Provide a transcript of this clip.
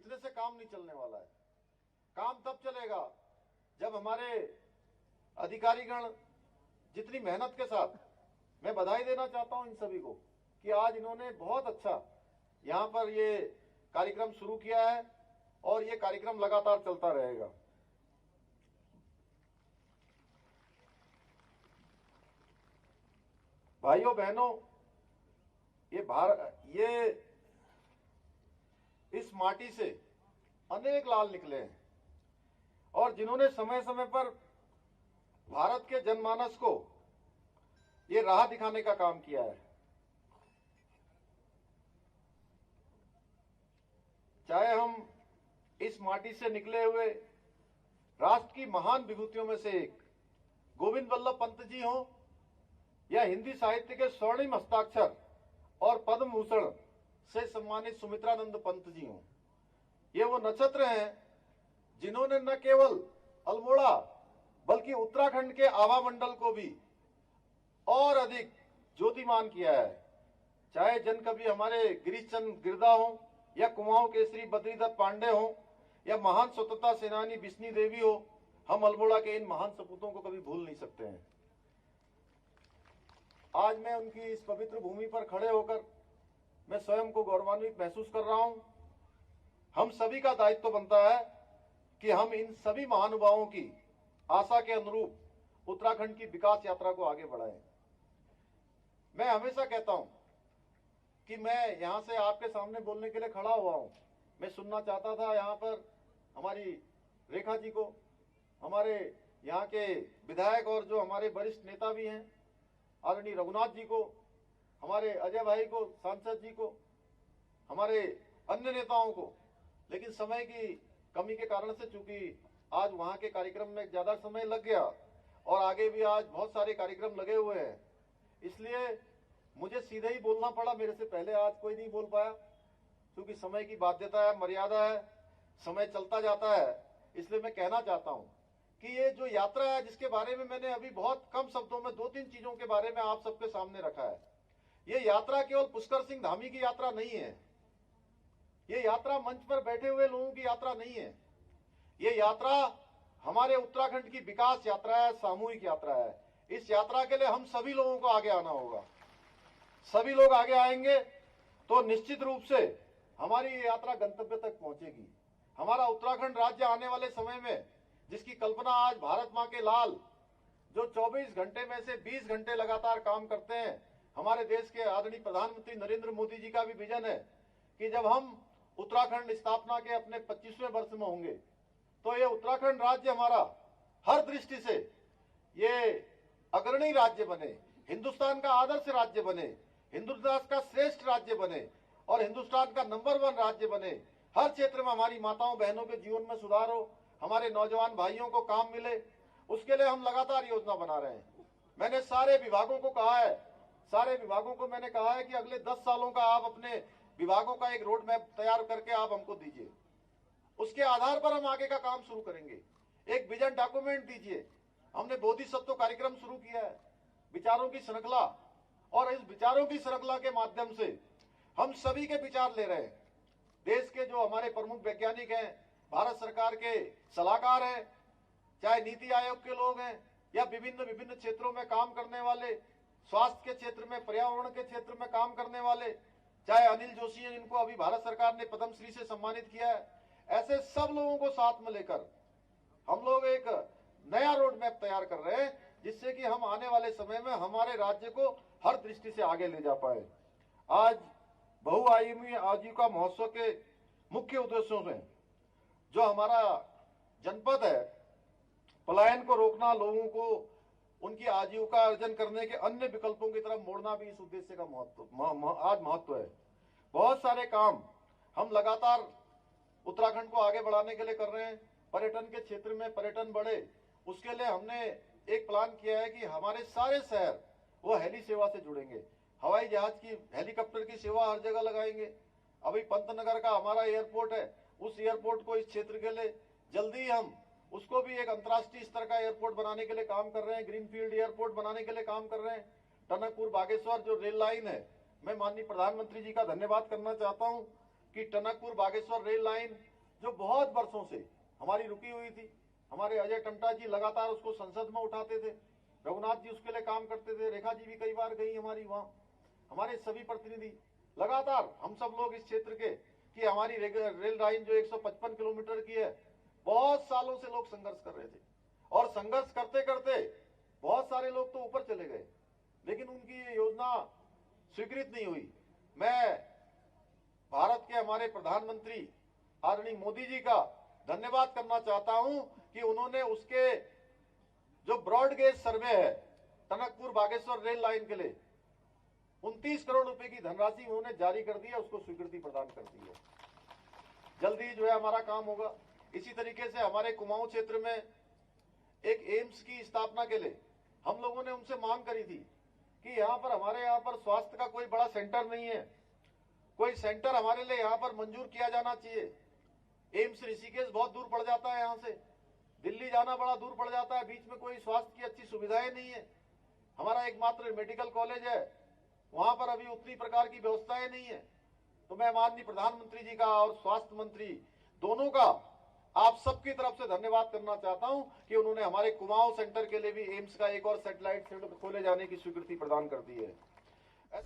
इतने से काम नहीं चलने वाला है। काम तब चलेगा जब हमारे अधिकारीगण जितनी मेहनत के साथ, मैं बधाई देना चाहता हूं इन सभी को कि आज इन्होंने बहुत अच्छा यहां पर ये कार्यक्रम शुरू किया है और ये कार्यक्रम लगातार चलता रहेगा। भाइयों बहनों, ये इस माटी से अनेक लाल निकले हैं और जिन्होंने समय समय पर भारत के जनमानस को ये राह दिखाने का काम किया है, चाहे हम इस माटी से निकले हुए राष्ट्र की महान विभूतियों में से एक गोविंद वल्लभ पंत जी हों या हिंदी साहित्य के स्वर्णिम हस्ताक्षर और पद्म भूषण से सम्मानित सुमित्रानंद पंत जी हों। ये वो नक्षत्र हैं जिन्होंने न केवल अल्मोड़ा बल्कि उत्तराखंड के आभा मंडल को भी और अधिक ज्योतिमान किया है। चाहे जन कवि हमारे गिरीश चंद्र गिरदा हो या कुमाऊं केसरी बद्रीदत्त पांडे हो या महान स्वतंत्रता सेनानी बिस्नी देवी हो, हम अल्मोड़ा के इन महान सपूतों को कभी भूल नहीं सकते हैं। आज मैं उनकी इस पवित्र भूमि पर खड़े होकर मैं स्वयं को गौरवान्वित महसूस कर रहा हूं। हम सभी का दायित्व बनता है कि हम इन सभी महानुभावों की आशा के अनुरूप उत्तराखंड की विकास यात्रा को आगे बढ़ाएं। मैं हमेशा कहता हूं कि मैं यहां से आपके सामने बोलने के लिए खड़ा हुआ हूं। मैं सुनना चाहता था यहां पर हमारी रेखा जी को, हमारे यहाँ के विधायक और जो हमारे वरिष्ठ नेता भी हैं, आदरणीय रघुनाथ जी को, हमारे अजय भाई को, सांसद जी को, हमारे अन्य नेताओं को, लेकिन समय की कमी के कारण से चूंकि आज वहां के कार्यक्रम में ज्यादा समय लग गया और आगे भी आज बहुत सारे कार्यक्रम लगे हुए हैं, इसलिए मुझे सीधे ही बोलना पड़ा। मेरे से पहले आज कोई नहीं बोल पाया क्योंकि समय की बाध्यता है, मर्यादा है, समय चलता जाता है। इसलिए मैं कहना चाहता हूं कि ये जो यात्रा है जिसके बारे में मैंने अभी बहुत कम शब्दों में 2-3 चीजों के बारे में आप सबके सामने रखा है, ये यात्रा केवल पुष्कर सिंह धामी की यात्रा नहीं है। ये यात्रा मंच पर बैठे हुए लोगों की यात्रा नहीं है। ये यात्रा हमारे उत्तराखंड की विकास यात्रा है, सामूहिक यात्रा है। इस यात्रा के लिए हम सभी लोगों को आगे आना होगा। सभी लोग आगे आएंगे तो निश्चित रूप से हमारी ये यात्रा गंतव्य तक पहुंचेगी। हमारा उत्तराखंड राज्य आने वाले समय में, जिसकी कल्पना आज भारत मां के लाल जो 24 घंटे में से 20 घंटे लगातार काम करते हैं, हमारे देश के आदरणीय प्रधानमंत्री नरेंद्र मोदी जी का भी विजन है कि जब हम उत्तराखंड स्थापना के अपने 25वें वर्ष में होंगे तो ये उत्तराखंड राज्य हमारा हर दृष्टि से ये अग्रणी राज्य बने, हिंदुस्तान का आदर्श राज्य बने, हिंदुस्तान का श्रेष्ठ राज्य बने और हिंदुस्तान का नंबर 1 राज्य बने। हर क्षेत्र में हमारी माताओं बहनों के जीवन में सुधार हो, हमारे नौजवान भाइयों को काम मिले, उसके लिए हम लगातार योजना बना रहे हैं। मैंने सारे विभागों को कहा है, मैंने कहा है कि अगले 10 सालों का आप अपने विभागों का एक रोड मैप तैयार करके आप हमको दीजिए। उसके आधार पर हम आगे का काम शुरू करेंगे। एक विजन डॉक्यूमेंट दीजिए। हमने बोधिसत्व कार्यक्रम शुरू किया है, विचारों की श्रृंखला, और इस विचारों की श्रृंखला के माध्यम से हम सभी के विचार ले रहे हैं। देश के जो हमारे प्रमुख वैज्ञानिक हैं, भारत सरकार के सलाहकार हैं, चाहे नीति आयोग के लोग हैं या विभिन्न क्षेत्रों में काम करने वाले, स्वास्थ्य के क्षेत्र में, पर्यावरण के क्षेत्र में काम करने वाले, चाहे अनिल जोशी हैं जिनको अभी भारत सरकार ने पद्मश्री से सम्मानित किया है, ऐसे सब लोगों को साथ में लेकर हम लोग एक नया रोड मैप तैयार कर रहे हैं जिससे कि हम आने वाले समय में हमारे राज्य को हर दृष्टि से आगे ले जा पाए। आज बहुआयामी आजीविका महोत्सव के मुख्य उद्देश्यों में जो हमारा जनपद है, पलायन को रोकना, लोगों को उनकी आजीविका अर्जन करने के अन्य विकल्पों की तरफ मोड़ना भी इस उद्देश्य का आज महत्व है। बहुत सारे काम हम लगातार उत्तराखंड को आगे बढ़ाने के लिए कर रहे हैं। पर्यटन के क्षेत्र में पर्यटन बढ़े, उसके लिए हमने एक प्लान किया है कि हमारे सारे शहर वो हेली सेवा से जुड़ेंगे। हवाई जहाज की, हेलीकॉप्टर की सेवा हर जगह लगाएंगे। अभी पंतनगर का हमारा एयरपोर्ट है, उस एयरपोर्ट को इस क्षेत्र के लिए जल्दी हम उसको भी एक अंतर्राष्ट्रीय स्तर का एयरपोर्ट बनाने के लिए काम कर रहे हैं। ग्रीनफील्ड एयरपोर्ट बनाने के लिए काम कर रहे हैं। टनकपुर बागेश्वर जो रेल लाइन है, मैं माननीय प्रधानमंत्री जी का धन्यवाद करना चाहता हूं कि टनकपुर बागेश्वर रेल लाइन जो बहुत वर्षों से हमारी रुकी हुई थी। हमारे अजय टम्टा जी लगातार उसको संसद में उठाते थे, रघुनाथ जी उसके लिए काम करते थे, रेखा जी भी कई बार गई हमारी वहां, हमारे सभी प्रतिनिधि लगातार, हम सब लोग इस क्षेत्र के कि हमारी रेल लाइन जो 155 किलोमीटर की है, बहुत सालों से लोग संघर्ष कर रहे थे और संघर्ष करते करते बहुत सारे लोग तो ऊपर चले गए, लेकिन उनकी ये योजना स्वीकृत नहीं हुई। मैं भारत के हमारे प्रधानमंत्री आदरणीय मोदी जी का धन्यवाद करना चाहता हूं कि उन्होंने उसके जो ब्रॉड गेज सर्वे है टनकपुर बागेश्वर रेल लाइन के लिए 29 करोड़ रुपए की धनराशि उन्होंने जारी कर दी है, उसको स्वीकृति प्रदान कर दी है। जल्दी जो है हमारा काम होगा। इसी तरीके से हमारे कुमाऊं क्षेत्र में एक एम्स की स्थापना के लिए हम लोगों ने उनसे मांग करी थी कि हमारे यहाँ पर स्वास्थ्य का कोई बड़ा सेंटर नहीं है, कोई सेंटर हमारे लिए यहाँ पर मंजूर किया जाना चाहिए। एम्स ऋषिकेश बहुत दूर पड़ जाता है, यहाँ से दिल्ली जाना बड़ा दूर पड़ जाता है, बीच में कोई स्वास्थ्य की अच्छी सुविधाएं नहीं है। हमारा एकमात्र मेडिकल कॉलेज है, वहां पर अभी उतनी प्रकार की व्यवस्थाएं नहीं है। तो मैं माननीय प्रधानमंत्री जी का और स्वास्थ्य मंत्री दोनों का आप सबकी तरफ से धन्यवाद करना चाहता हूं कि उन्होंने हमारे कुमाऊं सेंटर के लिए भी एम्स का एक और सैटेलाइट सेंटर खोले जाने की स्वीकृति प्रदान कर दी है।